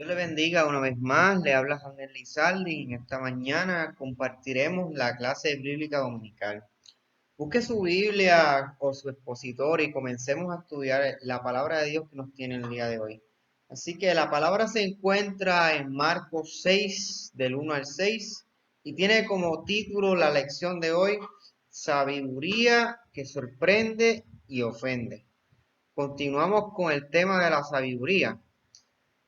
Dios le bendiga una vez más. Le habla Javier Lizaldi y en esta mañana compartiremos la clase bíblica dominical. Busque su Biblia o su expositor y comencemos a estudiar la palabra de Dios que nos tiene el día de hoy. Así que la palabra se encuentra en Marcos 6, del 1 al 6, y tiene como título la lección de hoy: Sabiduría que sorprende y ofende. Continuamos con el tema de la sabiduría.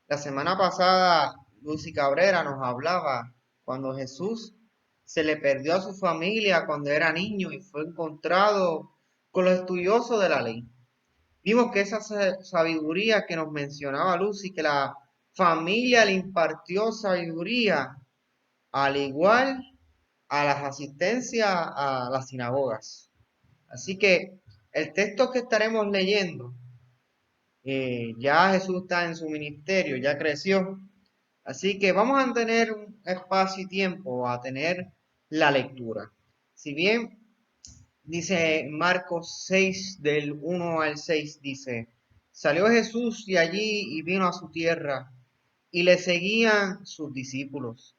La semana pasada, Lucy Cabrera nos hablaba cuando Jesús se le perdió a su familia cuando era niño y fue encontrado con los estudiosos de la ley. Vimos que esa sabiduría que nos mencionaba Lucy, que la familia le impartió sabiduría, al igual a las asistencias a las sinagogas. Así que el texto que estaremos leyendo, ya Jesús está en su ministerio, ya creció. Así que vamos a tener un espacio y tiempo a tener la lectura. Si bien dice Marcos 6 del 1 al 6, dice: salió Jesús de allí y vino a su tierra, y le seguían sus discípulos.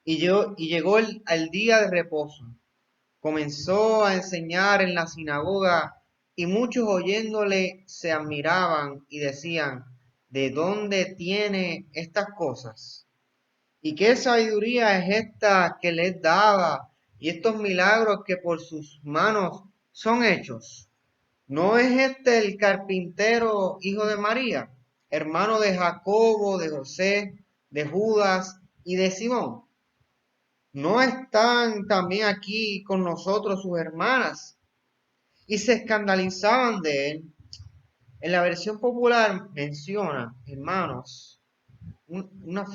Y llegó el día de reposo. Comenzó a enseñar en la sinagoga, y muchos oyéndole se admiraban y decían: ¿de dónde tiene estas cosas? ¿Y qué sabiduría es esta que les daba y estos milagros que por sus manos son hechos? ¿No es este el carpintero, hijo de María, hermano de Jacobo, de José, de Judas y de Simón? ¿No están también aquí con nosotros sus hermanas? Y se escandalizaban de él. En la versión popular menciona, hermanos, una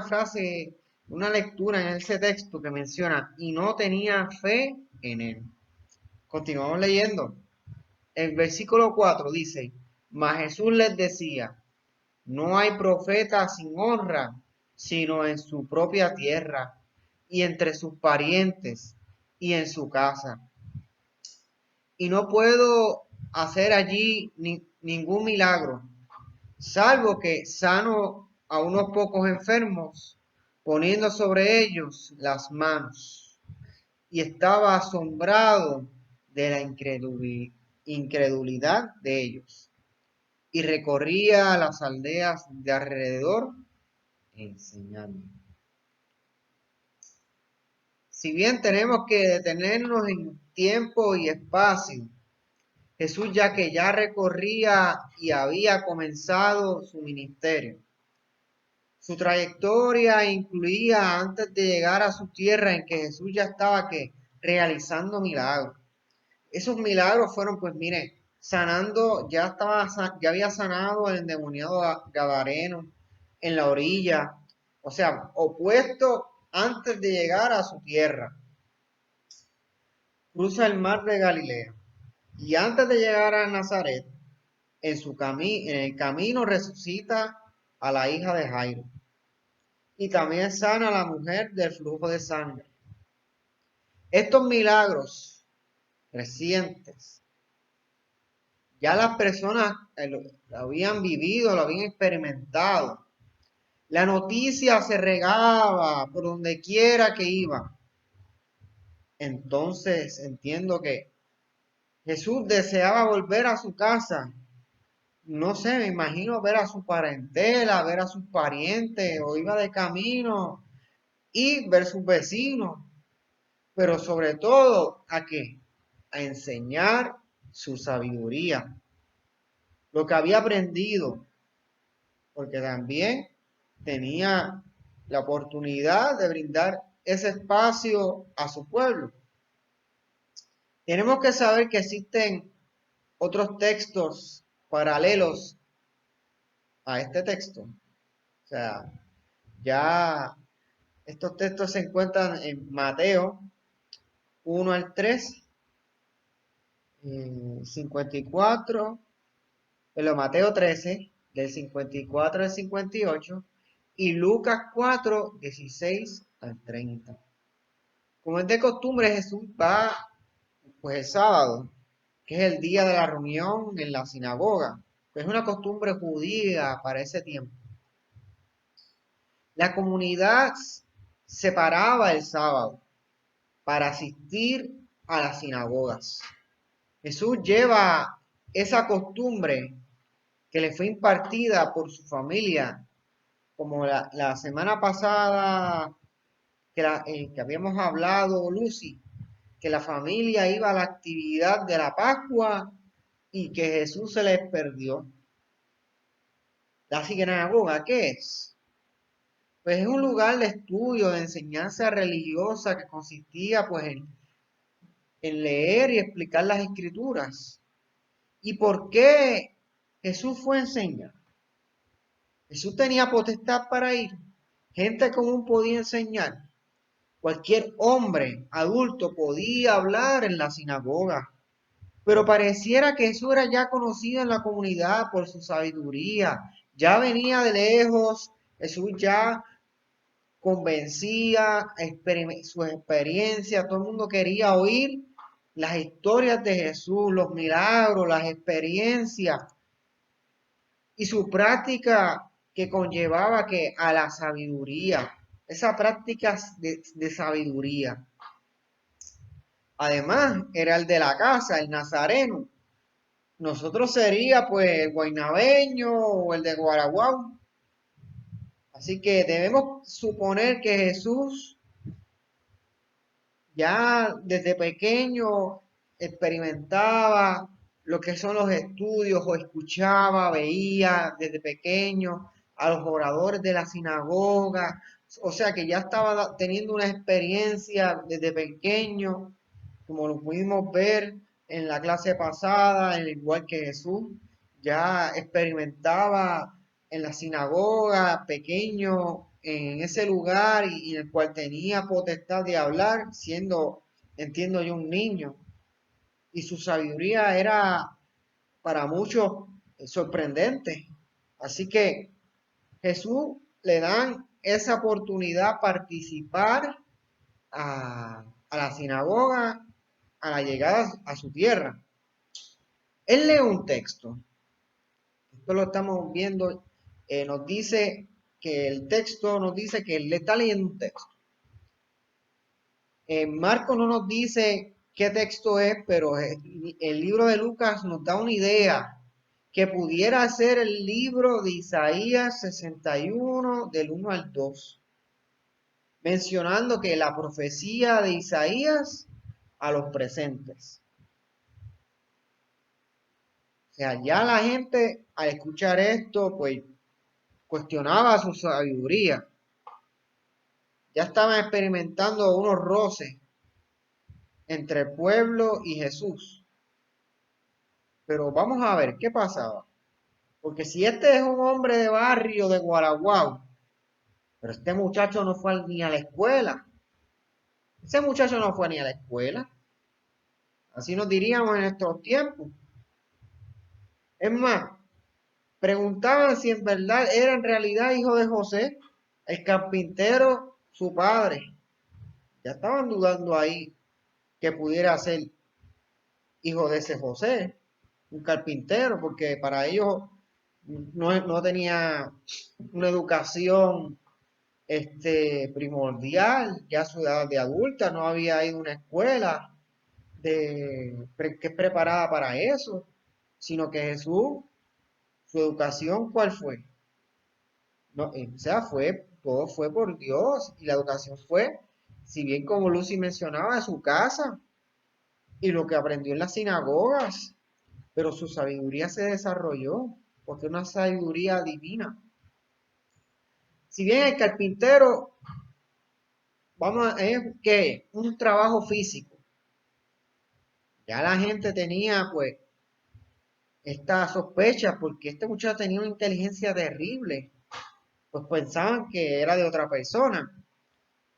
frase, una lectura en ese texto que menciona: y no tenía fe en él. Continuamos leyendo. El versículo 4 dice: mas Jesús les decía: no hay profeta sin honra, sino en su propia tierra, y entre sus parientes, y en su casa. Y no puedo hacer allí ningún milagro, salvo que sano a unos pocos enfermos, poniendo sobre ellos las manos. Y estaba asombrado de la incredulidad de ellos. Y recorría las aldeas de alrededor enseñando. Si bien tenemos que detenernos en tiempo y espacio, Jesús ya recorría y había comenzado su ministerio. Su trayectoria incluía, antes de llegar a su tierra, en que Jesús ya estaba realizando milagros. Esos milagros fueron, pues mire, sanando, ya había sanado al endemoniado gadareno en la orilla, o sea, opuesto antes de llegar a su tierra. Cruza el mar de Galilea y antes de llegar a Nazaret, en el camino resucita a la hija de Jairo. Y también sana a la mujer del flujo de sangre. Estos milagros recientes, ya las personas lo habían vivido, lo habían experimentado. La noticia se regaba por donde quiera que iba. Entonces entiendo que Jesús deseaba volver a su casa. No sé, me imagino ver a su parentela, ver a sus parientes, o iba de camino y ver sus vecinos, pero sobre todo ¿a qué? A enseñar su sabiduría, lo que había aprendido, porque también tenía la oportunidad de brindar ese espacio a su pueblo. Tenemos que saber que existen otros textos paralelos a este texto. O sea, ya estos textos se encuentran en Mateo 1 al 3, 54, en Mateo 13, del 54 al 58, y Lucas 4, 16 al 30. Como es de costumbre, Jesús va pues el sábado, que es el día de la reunión en la sinagoga, que es una costumbre judía para ese tiempo. La comunidad se paraba el sábado para asistir a las sinagogas. Jesús lleva esa costumbre que le fue impartida por su familia, como la semana pasada que habíamos hablado, Lucy, que la familia iba a la actividad de la Pascua y que Jesús se les perdió. La sinagoga, ¿qué es? Pues es un lugar de estudio, de enseñanza religiosa que consistía pues en leer y explicar las escrituras. ¿Y por qué Jesús fue a enseñar? Jesús tenía potestad para ir. Gente común podía enseñar. Cualquier hombre adulto podía hablar en la sinagoga. Pero pareciera que Jesús era ya conocido en la comunidad por su sabiduría. Ya venía de lejos. Jesús ya convencía su experiencia. Todo el mundo quería oír las historias de Jesús, los milagros, las experiencias y su práctica que conllevaba que a la sabiduría, esa práctica de sabiduría. Además, era el de la casa, el nazareno. Nosotros sería pues el guaynabeño o el de Guaraguao. Así que debemos suponer que Jesús ya desde pequeño experimentaba lo que son los estudios o escuchaba, veía desde pequeño a los oradores de la sinagoga, o sea que ya estaba teniendo una experiencia desde pequeño, como lo pudimos ver en la clase pasada, al igual que Jesús, ya experimentaba en la sinagoga, pequeño, en ese lugar y en el cual tenía potestad de hablar, siendo, entiendo yo, un niño. Y su sabiduría era para muchos sorprendente. Así que Jesús le dan esa oportunidad participar a la sinagoga a la llegada a su tierra. Él lee un texto. Esto lo estamos viendo. Nos dice que el texto nos dice que él le está leyendo un texto. Marco no nos dice qué texto es, pero el libro de Lucas nos da una idea que pudiera ser el libro de Isaías 61 del 1 al 2, mencionando que la profecía de Isaías a los presentes. O sea, ya la gente al escuchar esto, pues cuestionaba su sabiduría. Ya estaban experimentando unos roces entre el pueblo y Jesús. Pero vamos a ver qué pasaba. Porque si este es un hombre de barrio de Guaraguao, pero este muchacho no fue ni a la escuela. Ese muchacho no fue ni a la escuela. Así nos diríamos en estos tiempos. Es más, preguntaban si en verdad era en realidad hijo de José, el carpintero, su padre. Ya estaban dudando ahí que pudiera ser hijo de ese José, un carpintero, porque para ellos no tenía una educación primordial, ya a su edad de adulta, no había ido a una escuela que es preparada para eso, sino que Jesús, su educación, ¿cuál fue? No, o sea, todo fue por Dios, y la educación fue, si bien como Lucy mencionaba, de su casa, y lo que aprendió en las sinagogas, pero su sabiduría se desarrolló, porque es una sabiduría divina. Si bien el carpintero, es que un trabajo físico, ya la gente tenía pues esta sospecha porque este muchacho tenía una inteligencia terrible, pues pensaban que era de otra persona,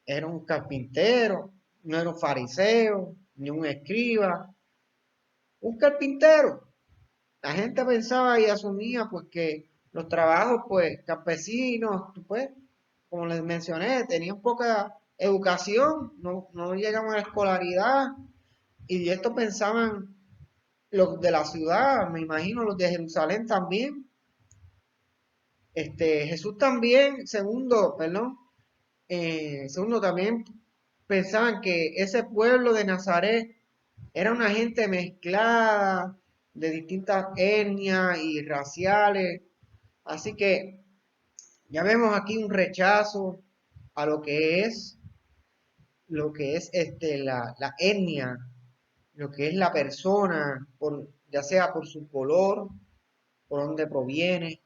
era un carpintero, no era un fariseo, ni un escriba, un carpintero. La gente pensaba y asumía pues que los trabajos pues campesinos, pues, como les mencioné, tenían poca educación, no llegaban a la escolaridad, y esto pensaban los de la ciudad, me imagino los de Jerusalén también. Jesús también, segundo también pensaban que ese pueblo de Nazaret era una gente mezclada de distintas etnias y raciales. Así que ya vemos aquí un rechazo a lo que es la etnia, lo que es la persona, ya sea por su color, por dónde proviene,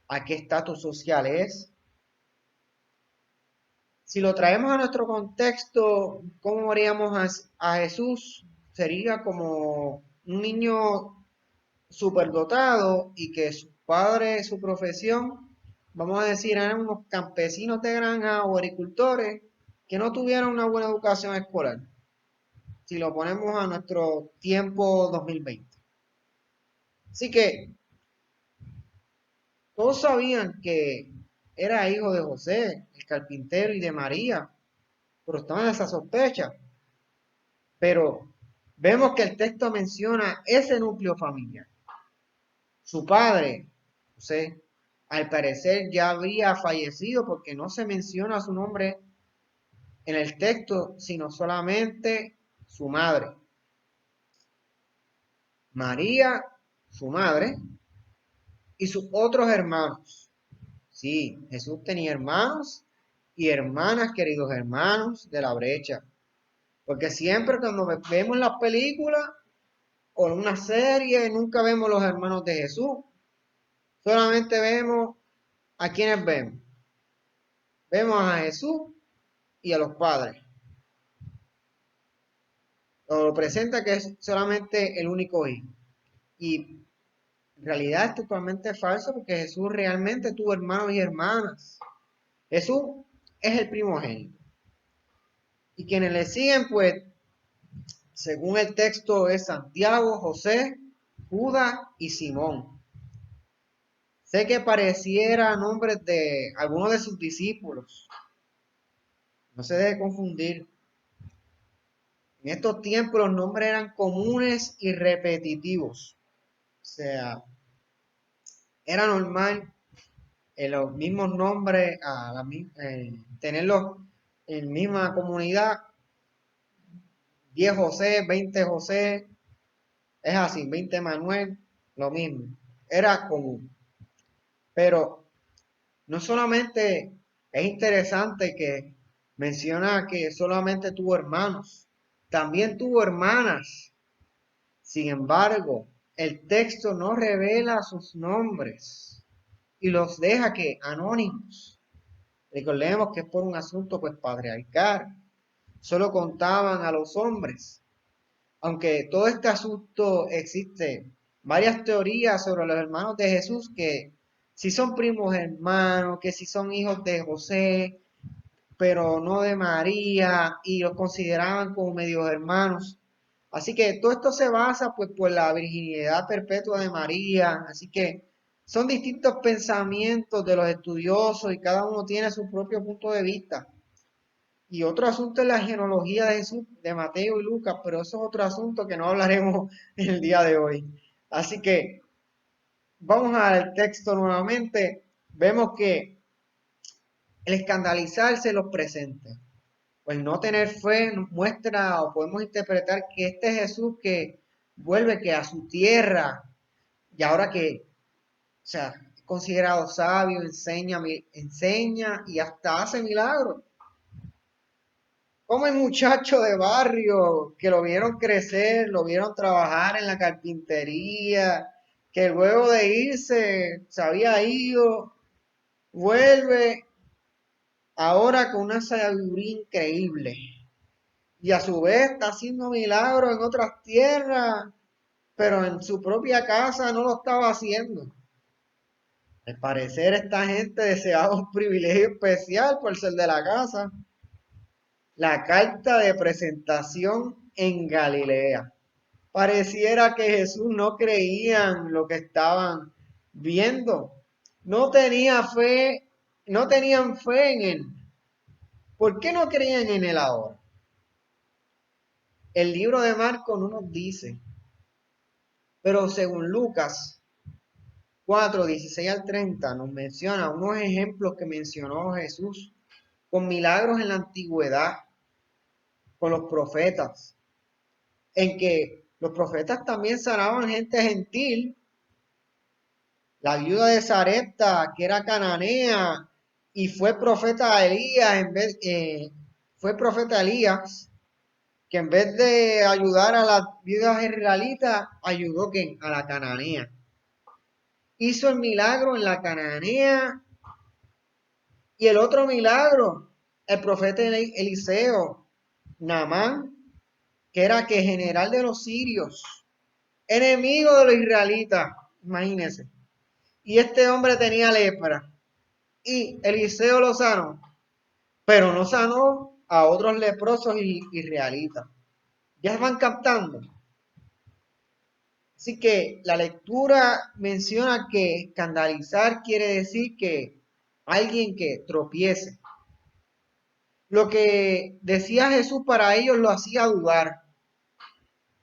a qué estatus social es. Si lo traemos a nuestro contexto, ¿cómo veríamos a Jesús? Sería como un niño superdotado y que su padre, su profesión, vamos a decir, eran unos campesinos de granja o agricultores que no tuvieron una buena educación escolar, si lo ponemos a nuestro tiempo 2020. Así que todos sabían que era hijo de José, el carpintero, y de María, pero estaban esa sospecha. Pero vemos que el texto menciona ese núcleo familiar. Su padre, José, al parecer ya había fallecido porque no se menciona su nombre en el texto, sino solamente su madre. María, su madre, y sus otros hermanos. Sí, Jesús tenía hermanos y hermanas, queridos hermanos de la brecha. Porque siempre cuando vemos las películas o en una serie, nunca vemos los hermanos de Jesús. Solamente vemos a quienes vemos. Vemos a Jesús y a los padres. Lo presenta que es solamente el único hijo. Y en realidad es totalmente falso porque Jesús realmente tuvo hermanos y hermanas. Jesús es el primogénito. Y quienes le siguen, pues, según el texto, es Santiago, José, Judas y Simón. Sé que pareciera nombres de algunos de sus discípulos. No se debe confundir. En estos tiempos los nombres eran comunes y repetitivos. O sea, era normal los mismos nombres, tenerlos en misma comunidad. 10 José, 20 José, es así, 20 Manuel, lo mismo. Era común. Pero no solamente es interesante que menciona que solamente tuvo hermanos, también tuvo hermanas. Sin embargo, el texto no revela sus nombres y los deja que anónimos. Recordemos que es por un asunto pues patriarcal. Solo contaban a los hombres. Aunque todo este asunto existe varias teorías sobre los hermanos de Jesús, que si son primos hermanos, que si son hijos de José, pero no de María, y los consideraban como medios hermanos. Así que todo esto se basa pues por la virginidad perpetua de María. Así que son distintos pensamientos de los estudiosos y cada uno tiene su propio punto de vista. Y otro asunto es la genealogía de Jesús, de Mateo y Lucas, pero eso es otro asunto que no hablaremos el día de hoy. Así que vamos al texto nuevamente. Vemos que el escandalizarse los presentes, o el no tener fe muestra o podemos interpretar que este Jesús que vuelve que a su tierra y ahora que, o sea, es considerado sabio, enseña y hasta hace milagros. Como el muchacho de barrio que lo vieron crecer, lo vieron trabajar en la carpintería, que luego de irse se había ido, vuelve ahora con una sabiduría increíble. Y a su vez está haciendo milagros en otras tierras, pero en su propia casa no lo estaba haciendo. Al parecer esta gente deseaba un privilegio especial por ser de la casa. La carta de presentación en Galilea. Pareciera que Jesús no creían lo que estaban viendo. No tenía fe, no tenían fe en él. ¿Por qué no creían en él ahora? El libro de Marcos no nos dice, pero según Lucas, 4:16 al 30 nos menciona unos ejemplos que mencionó Jesús con milagros en la antigüedad, con los profetas, en que los profetas también sanaban gente gentil. La viuda de Sarepta, que era cananea, y fue profeta Elías, fue profeta Elías, que en vez de ayudar a las viudas israelitas, ayudó a la cananea. Hizo el milagro en la cananea. Y el otro milagro, el profeta Eliseo, Naamán, que era que general de los sirios, enemigo de los israelitas, imagínense. Y este hombre tenía lepra. Y Eliseo lo sanó, pero no sanó a otros leprosos israelitas. Ya van captando. Así que la lectura menciona que escandalizar quiere decir que alguien que tropiece. Lo que decía Jesús para ellos lo hacía dudar.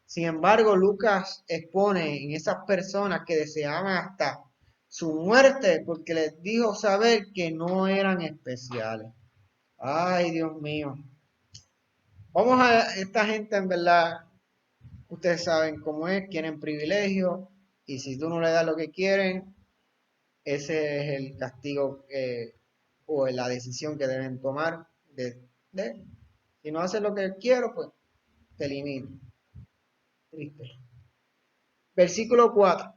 Sin embargo, Lucas expone en esas personas que deseaban hasta su muerte porque les dijo saber que no eran especiales. Ay, Dios mío. Vamos a esta gente, en verdad, ustedes saben cómo es, quieren privilegio y si tú no le das lo que quieren, ese es el castigo o la decisión que deben tomar si no haces lo que quiero, pues te elimino. Triste. Versículo 4.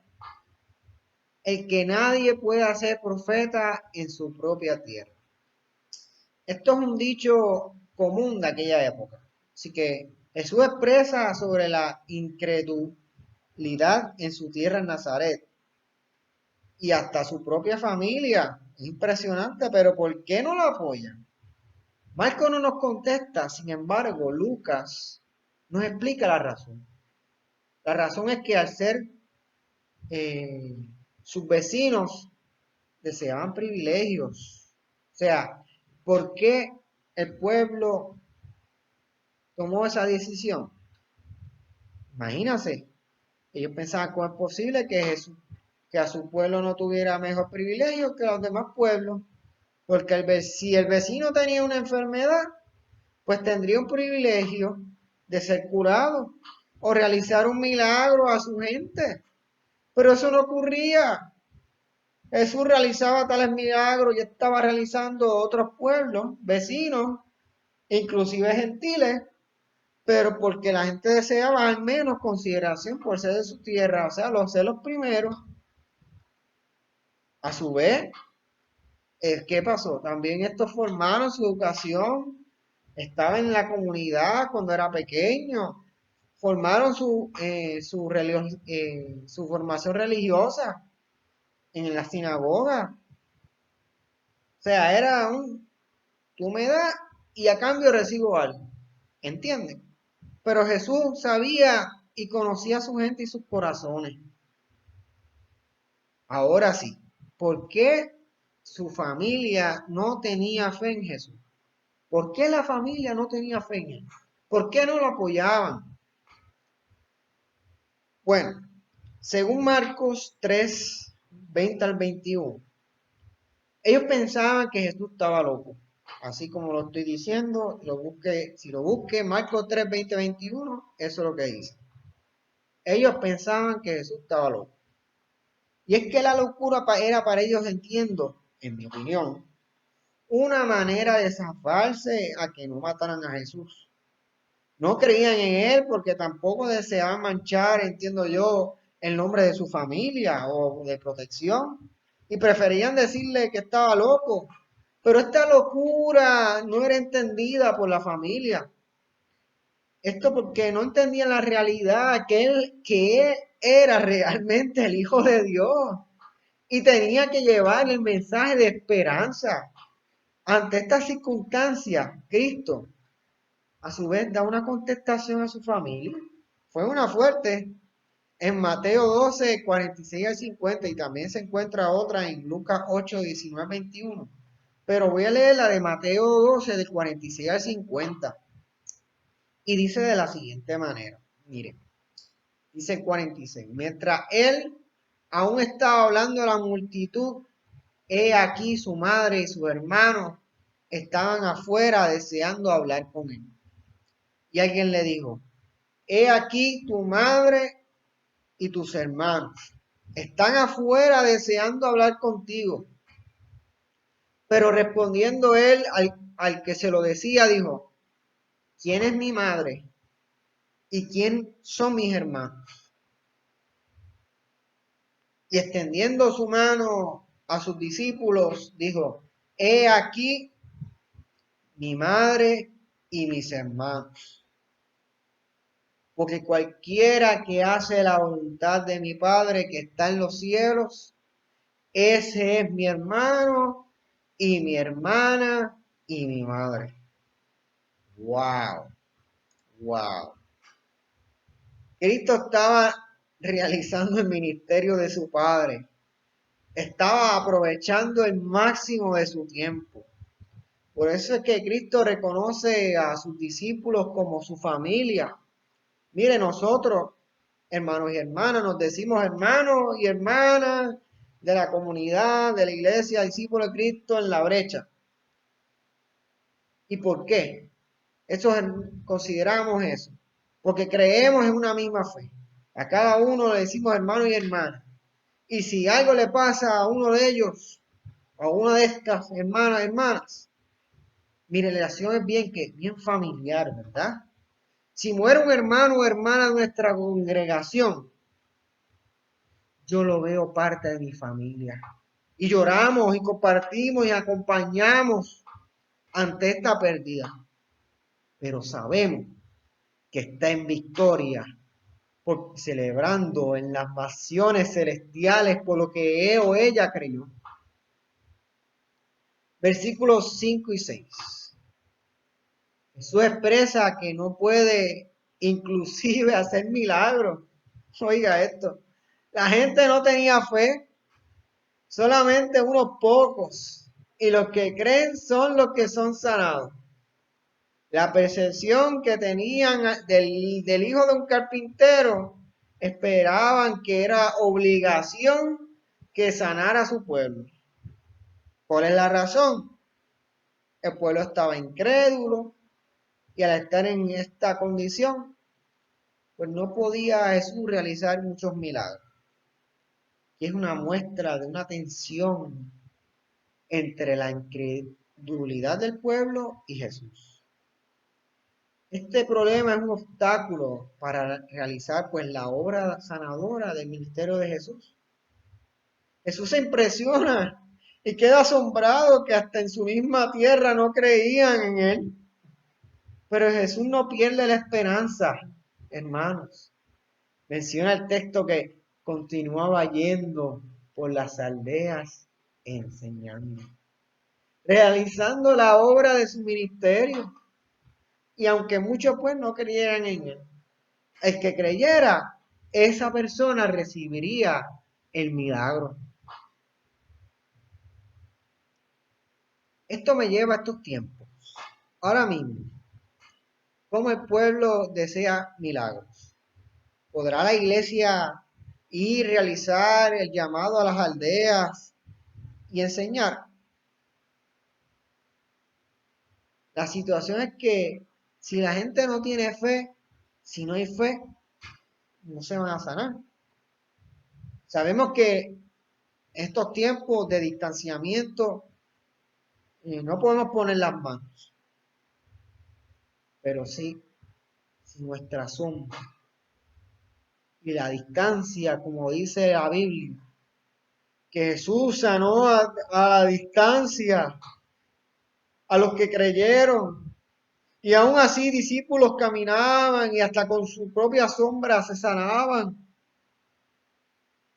El que nadie pueda ser profeta en su propia tierra. Esto es un dicho común de aquella época. Así que Jesús expresa sobre la incredulidad en su tierra en Nazaret y hasta su propia familia. Es impresionante, pero ¿por qué no lo apoyan? Marco no nos contesta, sin embargo, Lucas nos explica la razón. La razón es que al ser sus vecinos deseaban privilegios. O sea, ¿por qué el pueblo tomó esa decisión? Imagínense, ellos pensaban cómo es posible que a su pueblo no tuviera mejor privilegio que los demás pueblos, porque si el vecino tenía una enfermedad, pues tendría un privilegio de ser curado o realizar un milagro a su gente. Pero eso no ocurría. Jesús realizaba tales milagros y estaba realizando otros pueblos, vecinos, inclusive gentiles, pero porque la gente deseaba al menos consideración por ser de su tierra, o sea, los primeros. A su vez, ¿qué pasó? También estos formaron su educación, estaba en la comunidad cuando era pequeño, formaron su formación religiosa en la sinagoga. O sea, tú me das y a cambio recibo algo. ¿Entienden? Pero Jesús sabía y conocía a su gente y sus corazones. Ahora sí, ¿por qué su familia no tenía fe en Jesús? ¿Por qué la familia no tenía fe en él? ¿Por qué no lo apoyaban? Bueno, según Marcos 3:20 al 21, ellos pensaban que Jesús estaba loco. Así como lo estoy diciendo, si lo busque, Marcos 3:20-21, eso es lo que dice. Ellos pensaban que Jesús estaba loco. Y es que la locura era para ellos, entiendo, en mi opinión, una manera de zafarse a que no mataran a Jesús. No creían en él porque tampoco deseaban manchar, entiendo yo, el nombre de su familia o de protección. Y preferían decirle que estaba loco. Pero esta locura no era entendida por la familia. Esto porque no entendían la realidad, que él era realmente el Hijo de Dios. Y tenía que llevar el mensaje de esperanza. Ante estas circunstancias, Cristo a su vez da una contestación a su familia. Fue una fuerte en Mateo 12:46 al 50 y también se encuentra otra en Lucas 8:19-21. Pero voy a leer la de Mateo 12 del 46 al 50 y dice de la siguiente manera. Mire, dice 46. Mientras él aún estaba hablando a la multitud, he aquí su madre y sus hermanos estaban afuera deseando hablar con él. Y alguien le dijo, he aquí tu madre y tus hermanos están afuera deseando hablar contigo. Pero respondiendo él al que se lo decía, dijo, ¿quién es mi madre? ¿Y quién son mis hermanos? Y extendiendo su mano a sus discípulos, dijo, he aquí mi madre y mis hermanos. Porque cualquiera que hace la voluntad de mi Padre que está en los cielos, ese es mi hermano y mi hermana y mi madre. Wow, wow. Cristo estaba realizando el ministerio de su Padre. Estaba aprovechando el máximo de su tiempo. Por eso es que Cristo reconoce a sus discípulos como su familia. Mire, nosotros, hermanos y hermanas, nos decimos hermanos y hermanas de la comunidad, de la iglesia, discípulos de Cristo en la brecha. ¿Y por qué? Consideramos eso. Porque creemos en una misma fe. A cada uno le decimos hermano y hermana. Y si algo le pasa a uno de ellos, a una de estas hermanas, mi relación es bien familiar, ¿verdad? Si muere un hermano o hermana de nuestra congregación, yo lo veo parte de mi familia. Y lloramos y compartimos y acompañamos ante esta pérdida. Pero sabemos que está en victoria, celebrando en las mansiones celestiales por lo que él o ella creyó. Versículos 5 y 6. Jesús expresa que no puede inclusive hacer milagros. Oiga esto. La gente no tenía fe, solamente unos pocos. Y los que creen son los que son sanados. La percepción que tenían del hijo de un carpintero, esperaban que era obligación que sanara a su pueblo. ¿Cuál es la razón? El pueblo estaba incrédulo y al estar en esta condición, pues no podía Jesús realizar muchos milagros. Y es una muestra de una tensión entre la incredulidad del pueblo y Jesús. Este problema es un obstáculo para realizar pues la obra sanadora del ministerio de Jesús. Jesús se impresiona y queda asombrado que hasta en su misma tierra no creían en él. Pero Jesús no pierde la esperanza, hermanos. Menciona el texto que continuaba yendo por las aldeas enseñando, realizando la obra de su ministerio. Y aunque muchos pues no creyeran en él, el que creyera, esa persona recibiría el milagro. Esto me lleva a estos tiempos. Ahora mismo, ¿cómo el pueblo desea milagros? ¿Podrá la iglesia ir, realizar el llamado a las aldeas y enseñar? La situación es que si la gente no tiene fe, si no hay fe, no se van a sanar. Sabemos que estos tiempos de distanciamiento no podemos poner las manos, pero sí, si nuestra sombra y la distancia, como dice la Biblia, que Jesús sanó a la distancia a los que creyeron, y aún así discípulos caminaban y hasta con su propia sombra se sanaban.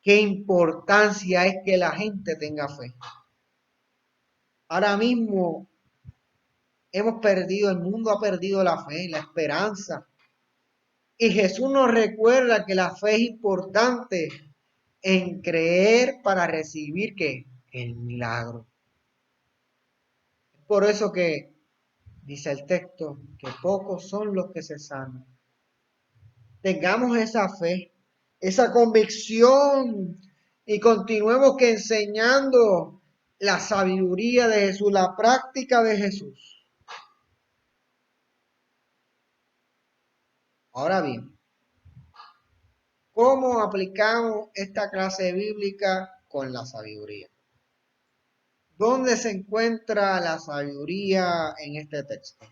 ¿Qué importancia es que la gente tenga fe? Ahora mismo hemos perdido, el mundo ha perdido la fe, la esperanza. Y Jesús nos recuerda que la fe es importante en creer para recibir ¿qué? El milagro. Por eso que dice el texto que pocos son los que se sanan. Tengamos esa fe, esa convicción y continuemos que enseñando la sabiduría de Jesús, la práctica de Jesús. Ahora bien, ¿cómo aplicamos esta clase bíblica con la sabiduría? ¿Dónde se encuentra la sabiduría en este texto?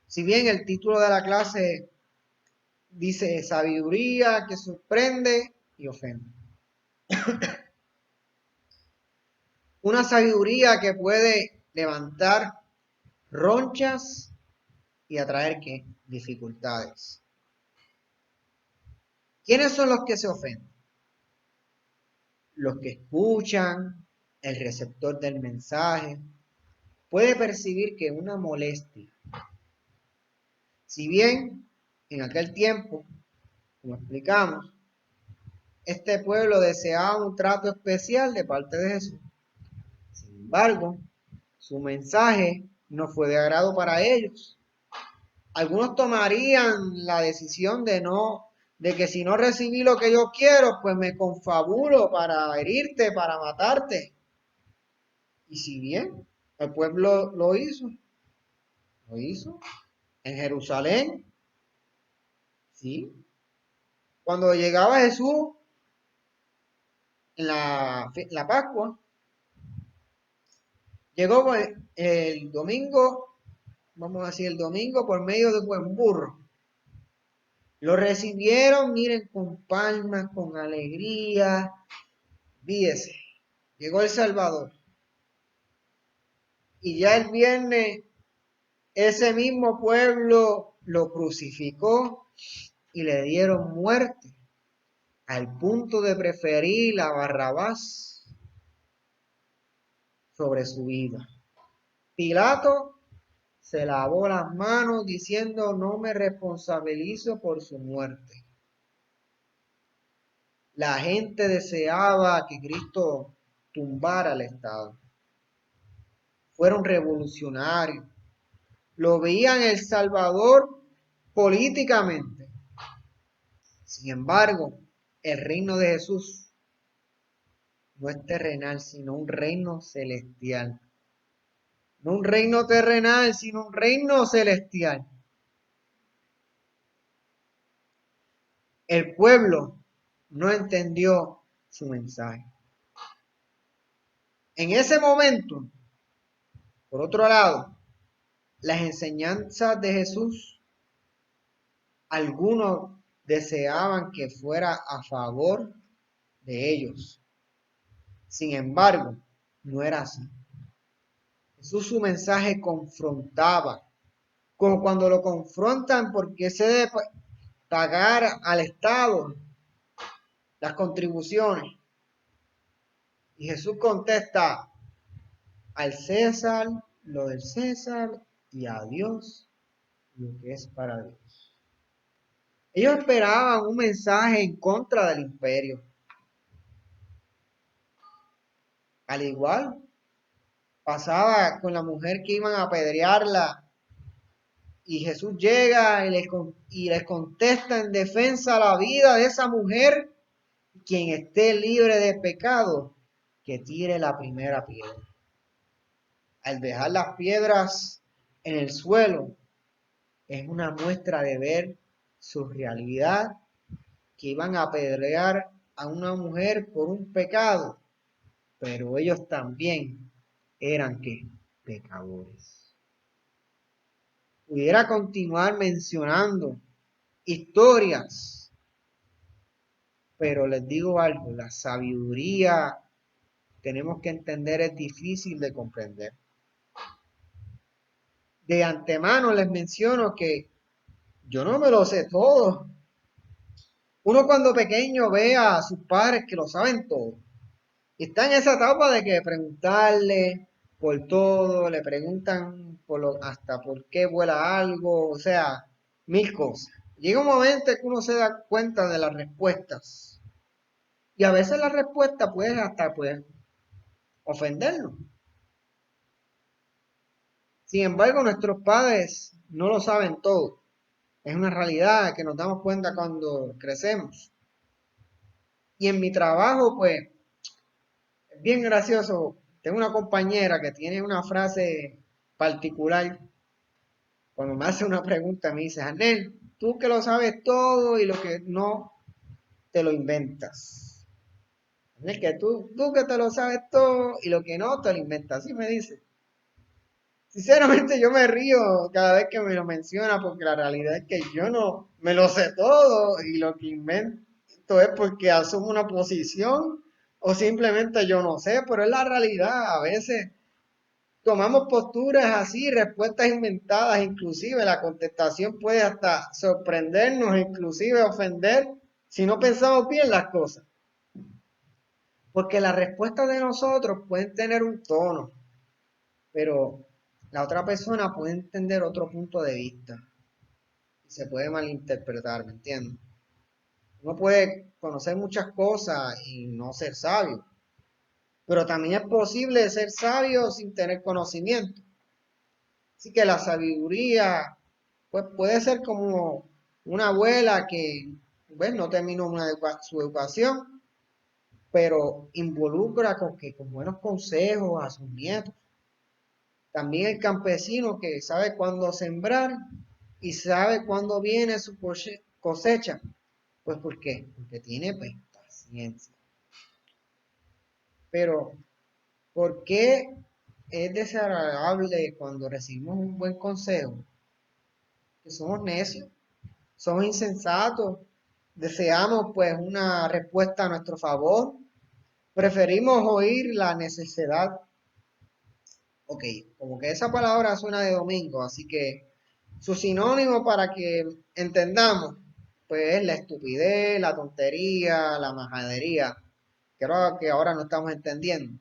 Si bien el título de la clase dice sabiduría que sorprende y ofende. Una sabiduría que puede levantar ronchas y atraer ¿qué? Dificultades. ¿Quiénes son los que se ofenden? Los que escuchan, el receptor del mensaje, puede percibir que una molestia. Si bien en aquel tiempo, como explicamos, este pueblo deseaba un trato especial de parte de Jesús. Sin embargo, su mensaje no fue de agrado para ellos. Algunos tomarían la decisión de que si no recibí lo que yo quiero, pues me confabulo para herirte, para matarte. Y si bien el pueblo lo hizo en Jerusalén, sí. Cuando llegaba Jesús en la Pascua, llegó el domingo, vamos a decir el domingo, por medio de un buen burro. Lo recibieron, miren, con palmas, con alegría. Fíjese, llegó el Salvador. Y ya el viernes, ese mismo pueblo lo crucificó y le dieron muerte, al punto de preferir a Barrabás sobre su vida. Pilato se lavó las manos diciendo: no me responsabilizo por su muerte. La gente deseaba que Cristo tumbara al Estado. Fueron revolucionarios. Lo veían el Salvador políticamente. Sin embargo, el reino de Jesús no es terrenal, sino un reino celestial. No un reino terrenal, sino un reino celestial. El pueblo no entendió su mensaje. En ese momento, por otro lado, las enseñanzas de Jesús, algunos deseaban que fuera a favor de ellos. Sin embargo, no era así. Jesús su mensaje confrontaba, como cuando lo confrontan porque se debe pagar al Estado las contribuciones. Y Jesús contesta: al César lo del César y a Dios lo que es para Dios. Ellos esperaban un mensaje en contra del imperio. Al igual pasaba con la mujer que iban a apedrearla, y Jesús llega y les contesta en defensa de la vida de esa mujer: quien esté libre de pecado, que tire la primera piedra. Al dejar las piedras en el suelo, es una muestra de ver su realidad, que iban a apedrear a una mujer por un pecado, pero ellos también eran ¿qué? Pecadores. Pudiera continuar mencionando historias, pero les digo algo: la sabiduría, tenemos que entender, es difícil de comprender. De antemano les menciono que yo no me lo sé todo. Uno cuando pequeño ve a sus padres que lo saben todo. Y está en esa etapa de que preguntarle por todo, le preguntan hasta por qué vuela algo, o sea, mil cosas. Llega un momento que uno se da cuenta de las respuestas. Y a veces la respuesta puede hasta ofenderlo. Sin embargo, nuestros padres no lo saben todo. Es una realidad que nos damos cuenta cuando crecemos. Y en mi trabajo, pues, es bien gracioso. Tengo una compañera que tiene una frase particular. Cuando me hace una pregunta, me dice, Anel, tú que lo sabes todo y lo que no, te lo inventas. Anel, que tú que te lo sabes todo y lo que no, te lo inventas. Así me dice. Sinceramente yo me río cada vez que me lo menciona porque la realidad es que yo no me lo sé todo y lo que invento es porque asumo una posición o simplemente yo no sé, pero es la realidad. A veces tomamos posturas así, respuestas inventadas, inclusive la contestación puede hasta sorprendernos, inclusive ofender si no pensamos bien las cosas. Porque las respuestas de nosotros pueden tener un tono, pero la otra persona puede entender otro punto de vista y se puede malinterpretar, ¿me entiendes? Uno puede conocer muchas cosas y no ser sabio, pero también es posible ser sabio sin tener conocimiento. Así que la sabiduría pues, puede ser como una abuela que pues, no terminó su educación, pero involucra con buenos consejos a sus nietos. También el campesino que sabe cuándo sembrar y sabe cuándo viene su cosecha. Pues ¿por qué? Porque tiene pues, paciencia. Pero ¿por qué es desagradable cuando recibimos un buen consejo? Que somos necios, somos insensatos, deseamos pues una respuesta a nuestro favor, preferimos oír la necesidad. Ok, como que esa palabra suena de domingo, así que su sinónimo para que entendamos, pues es la estupidez, la tontería, la majadería. Creo que ahora no estamos entendiendo,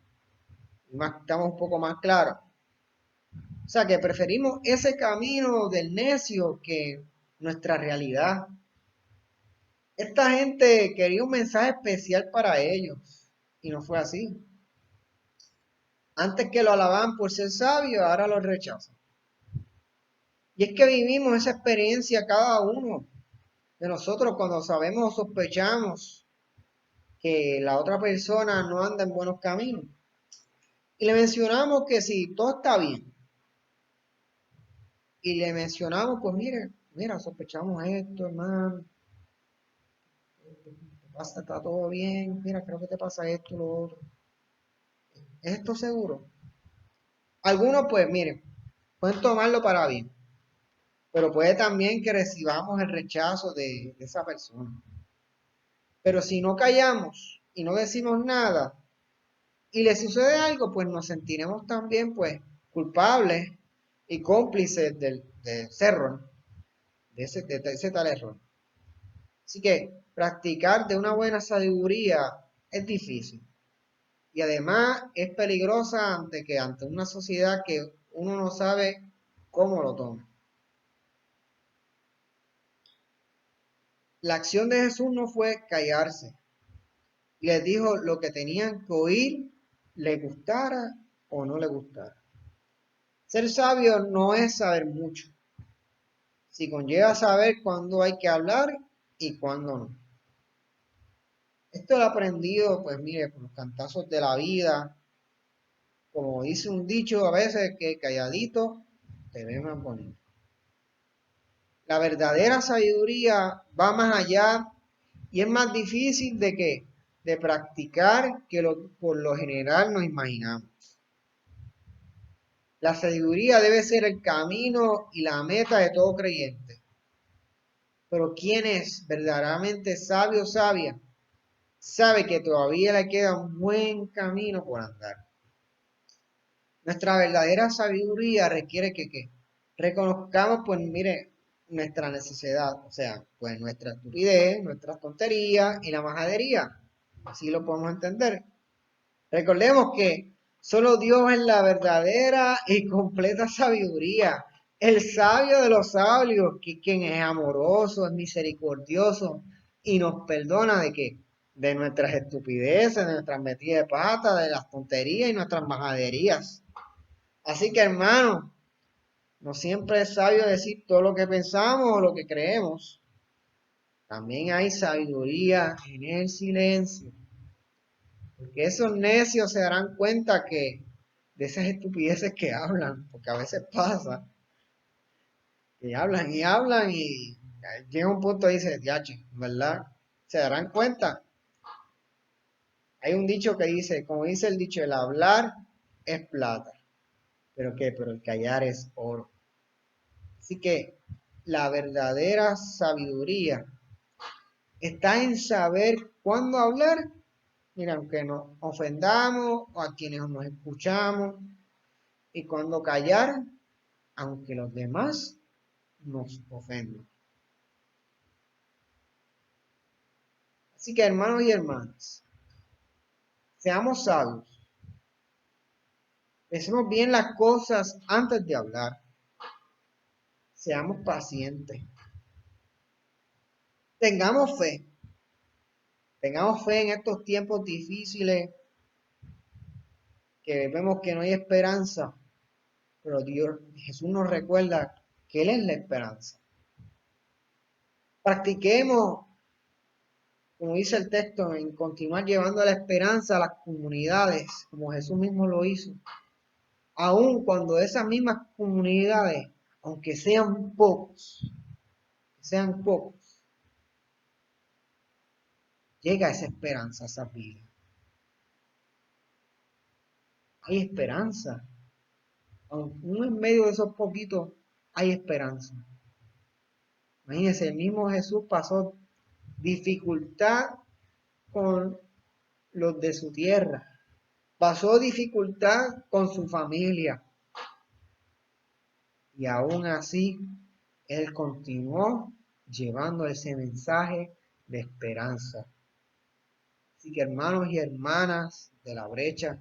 estamos un poco más claros. O sea que preferimos ese camino del necio que nuestra realidad. Esta gente quería un mensaje especial para ellos y no fue así. Antes que lo alababan por ser sabio, ahora lo rechazan. Y es que vivimos esa experiencia cada uno de nosotros cuando sabemos o sospechamos que la otra persona no anda en buenos caminos. Y le mencionamos que si todo está bien. Y le mencionamos, pues mira, sospechamos esto, hermano. Está todo bien. Mira, creo que te pasa esto, lo otro. ¿Es esto seguro? Algunos, pues, miren, pueden tomarlo para bien. Pero puede también que recibamos el rechazo de esa persona. Pero si no callamos y no decimos nada y le sucede algo, pues nos sentiremos también pues culpables y cómplices de ese error, de ese tal error. Así que practicar de una buena sabiduría es difícil y además es peligrosa ante una sociedad que uno no sabe cómo lo toma. La acción de Jesús no fue callarse, y les dijo lo que tenían que oír, le gustara o no le gustara. Ser sabio no es saber mucho, si conlleva saber cuándo hay que hablar y cuándo no. Esto lo he aprendido, pues mire, con los cantazos de la vida, como dice un dicho a veces, que calladito te ve más bonito. La verdadera sabiduría va más allá y es más difícil de practicar que por lo general nos imaginamos. La sabiduría debe ser el camino y la meta de todo creyente. Pero quien es verdaderamente sabio o sabia, sabe que todavía le queda un buen camino por andar. Nuestra verdadera sabiduría requiere que reconozcamos, pues mire, nuestra necesidad, o sea, pues nuestra estupidez, nuestras tonterías y la majadería. Así lo podemos entender. Recordemos que solo Dios es la verdadera y completa sabiduría. El sabio de los sabios, que quien es amoroso, es misericordioso y nos perdona de qué? De nuestras estupideces, de nuestras metidas de pata, de las tonterías y nuestras majaderías. Así que hermano, no siempre es sabio decir todo lo que pensamos o lo que creemos. También hay sabiduría en el silencio. Porque esos necios se darán cuenta que de esas estupideces que hablan, porque a veces pasa, que hablan y hablan y llega un punto y dice, diache, ¿verdad? Se darán cuenta. Hay un dicho que dice, como dice el dicho, el hablar es plata. ¿Pero qué? Pero el callar es oro. Así que la verdadera sabiduría está en saber cuándo hablar. Mira, aunque nos ofendamos o a quienes nos escuchamos, y cuándo callar, aunque los demás nos ofendan. Así que hermanos y hermanas, seamos sabios. Pensemos bien las cosas antes de hablar. Seamos pacientes. Tengamos fe. Tengamos fe en estos tiempos difíciles que vemos que no hay esperanza. Pero Jesús nos recuerda que Él es la esperanza. Practiquemos, como dice el texto, en continuar llevando la esperanza a las comunidades, como Jesús mismo lo hizo. Aun cuando esas mismas comunidades, aunque sean pocos, llega esa esperanza a esas vidas. Hay esperanza. Aún en medio de esos poquitos, hay esperanza. Imagínense, el mismo Jesús pasó dificultad con los de su tierra. Pasó dificultad con su familia. Y aún así, Él continuó llevando ese mensaje de esperanza. Así que hermanos y hermanas de la brecha,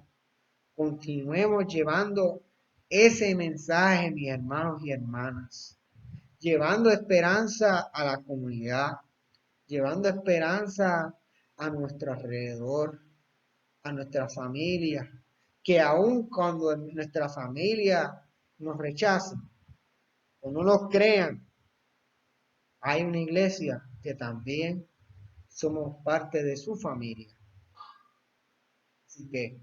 continuemos llevando ese mensaje, mis hermanos y hermanas. Llevando esperanza a la comunidad, llevando esperanza a nuestro alrededor, a nuestra familia, que aun cuando nuestra familia nos rechace o no nos crean, hay una iglesia que también somos parte de su familia. Así que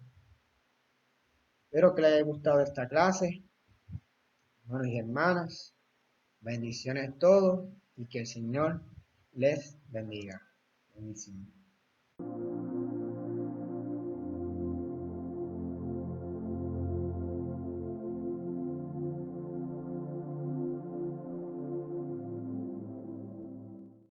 espero que les haya gustado esta clase, hermanos y hermanas. Bendiciones a todos y que el Señor les bendiga. Bendiciones.